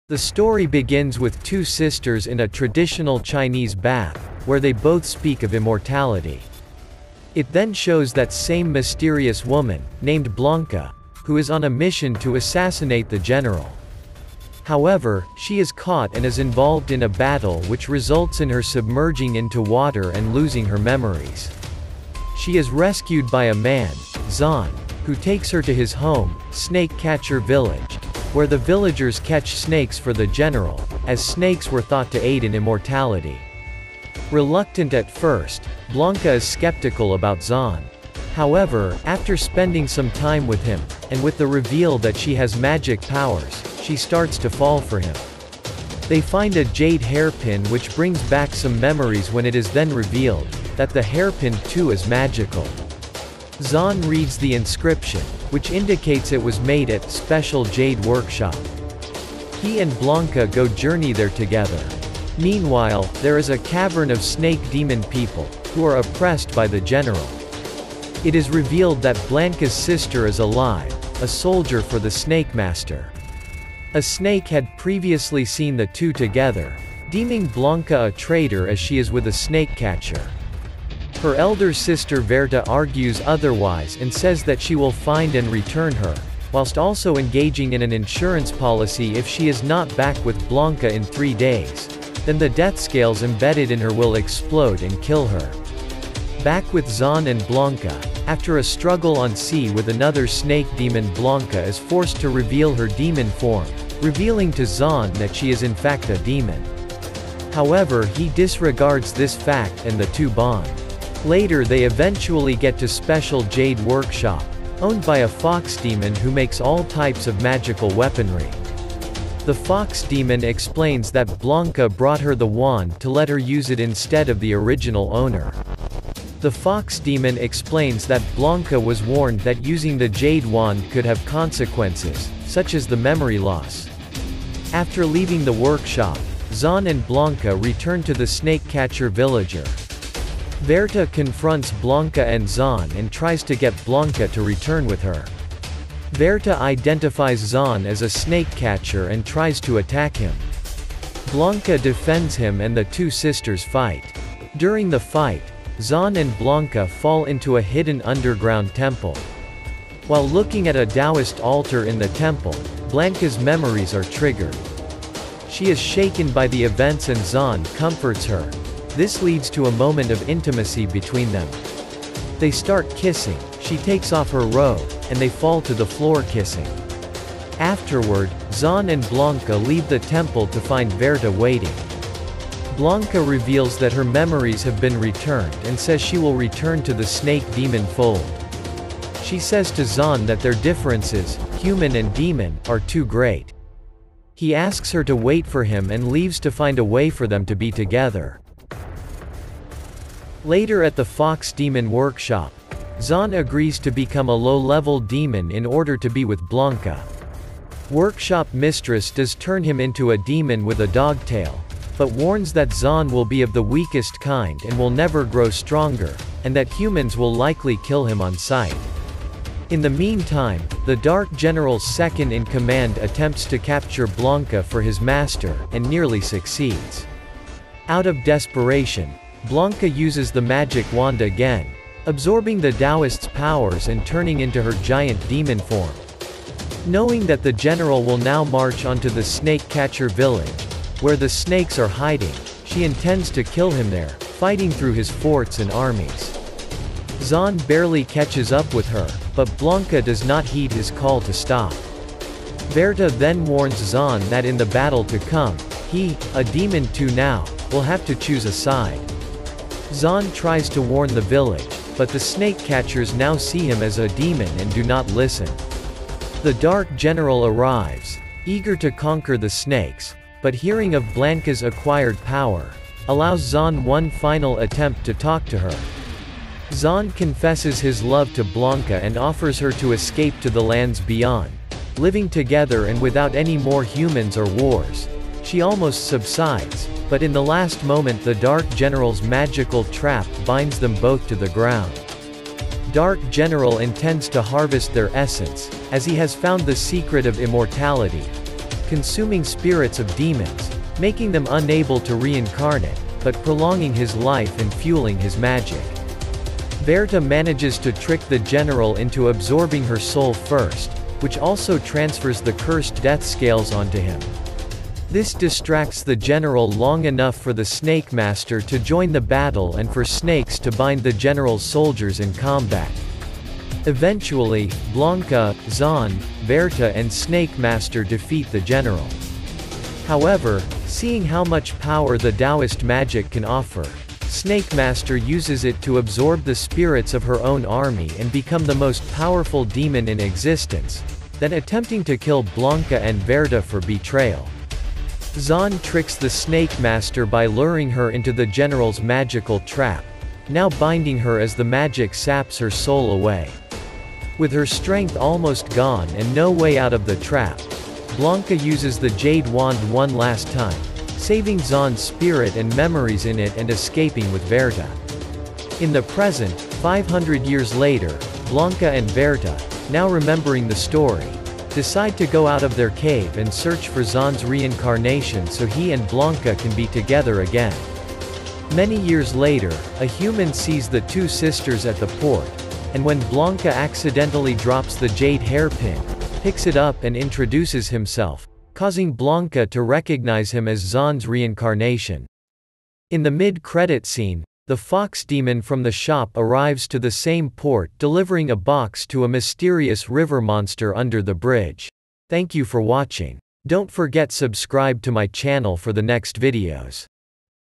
The story begins with two sisters in a traditional Chinese bath, where they both speak of immortality. It then shows that same mysterious woman, named Blanca, who is on a mission to assassinate the general. However, she is caught and is involved in a battle which results in her submerging into water and losing her memories. She is rescued by a man, Zan, who takes her to his home, Snake Catcher Village, where the villagers catch snakes for the general, as snakes were thought to aid in immortality. Reluctant at first, Blanca is skeptical about Zan. However, after spending some time with him, and with the reveal that she has magic powers, she starts to fall for him. They find a jade hairpin which brings back some memories when it is then revealed that the hairpin too is magical. Zan reads the inscription, which indicates it was made at special jade workshop. He and Blanca go journey there together. Meanwhile, there is a cavern of snake demon people, who are oppressed by the general. It is revealed that Blanca's sister is alive, a soldier for the Snake Master. A snake had previously seen the two together, deeming Blanca a traitor as she is with a snake catcher. Her elder sister Verta argues otherwise and says that she will find and return her, whilst also engaging in an insurance policy if she is not back with Blanca in 3 days. Then the death scales embedded in her will explode and kill her. Back with Zan and Blanca, after a struggle on sea with another snake demon, Blanca is forced to reveal her demon form, revealing to Zan that she is in fact a demon. However, he disregards this fact and the two bond. Later they eventually get to Special Jade Workshop, owned by a fox demon who makes all types of magical weaponry. The fox demon explains that Blanca brought her the wand to let her use it instead of the original owner. The fox demon explains that Blanca was warned that using the jade wand could have consequences, such as the memory loss. After leaving the workshop, Zan and Blanca return to the snake catcher villager. Verta confronts Blanca and Zan and tries to get Blanca to return with her. Verta identifies Zan as a snake catcher and tries to attack him. Blanca defends him and the two sisters fight. During the fight, Zan and Blanca fall into a hidden underground temple. While looking at a Taoist altar in the temple, Blanca's memories are triggered. She is shaken by the events and Zan comforts her. This leads to a moment of intimacy between them. They start kissing, she takes off her robe, and they fall to the floor kissing. Afterward, Zan and Blanca leave the temple to find Verta waiting. Blanca reveals that her memories have been returned and says she will return to the snake demon fold. She says to Zan that their differences, human and demon, are too great. He asks her to wait for him and leaves to find a way for them to be together. Later at the Fox Demon Workshop, Zan agrees to become a low-level demon in order to be with Blanca. Workshop Mistress does turn him into a demon with a dog tail, but warns that Zan will be of the weakest kind and will never grow stronger, and that humans will likely kill him on sight. In the meantime, the Dark General's second-in-command attempts to capture Blanca for his master, and nearly succeeds. Out of desperation, Blanca uses the magic wand again, absorbing the Taoist's powers and turning into her giant demon form. Knowing that the general will now march onto the snake catcher village, where the snakes are hiding, she intends to kill him there, fighting through his forts and armies. Zan barely catches up with her, but Blanca does not heed his call to stop. Verta then warns Zan that in the battle to come, he, a demon too now, will have to choose a side. Zan tries to warn the village, but the snake catchers now see him as a demon and do not listen. The Dark General arrives, eager to conquer the snakes, but hearing of Blanca's acquired power, allows Zan one final attempt to talk to her. Zan confesses his love to Blanca and offers her to escape to the lands beyond, living together and without any more humans or wars. She almost subsides, but in the last moment the Dark General's magical trap binds them both to the ground. Dark General intends to harvest their essence, as he has found the secret of immortality. consuming spirits of demons, making them unable to reincarnate, but prolonging his life and fueling his magic. Berta manages to trick the general into absorbing her soul first, which also transfers the cursed death scales onto him. This distracts the general long enough for the Snake Master to join the battle and for snakes to bind the general's soldiers in combat. Eventually, Blanca, Zan, Berta and Snake Master defeat the general. However, seeing how much power the Taoist magic can offer, Snake Master uses it to absorb the spirits of her own army and become the most powerful demon in existence, then attempting to kill Blanca and Berta for betrayal. Zan tricks the Snake Master by luring her into the general's magical trap, now binding her as the magic saps her soul away. With her strength almost gone and no way out of the trap, Blanca uses the Jade Wand one last time, saving Zan's spirit and memories in it and escaping with Berta. In the present, 500 years later, Blanca and Berta, now remembering the story, decide to go out of their cave and search for Zan's reincarnation so he and Blanca can be together again. Many years later, a human sees the two sisters at the port, and when Blanca accidentally drops the jade hairpin, picks it up and introduces himself, causing Blanca to recognize him as Zan's reincarnation. In the mid-credit scene, the fox demon from the shop arrives to the same port delivering a box to a mysterious river monster under the bridge. Thank you for watching. Don't forget subscribe to my channel for the next videos.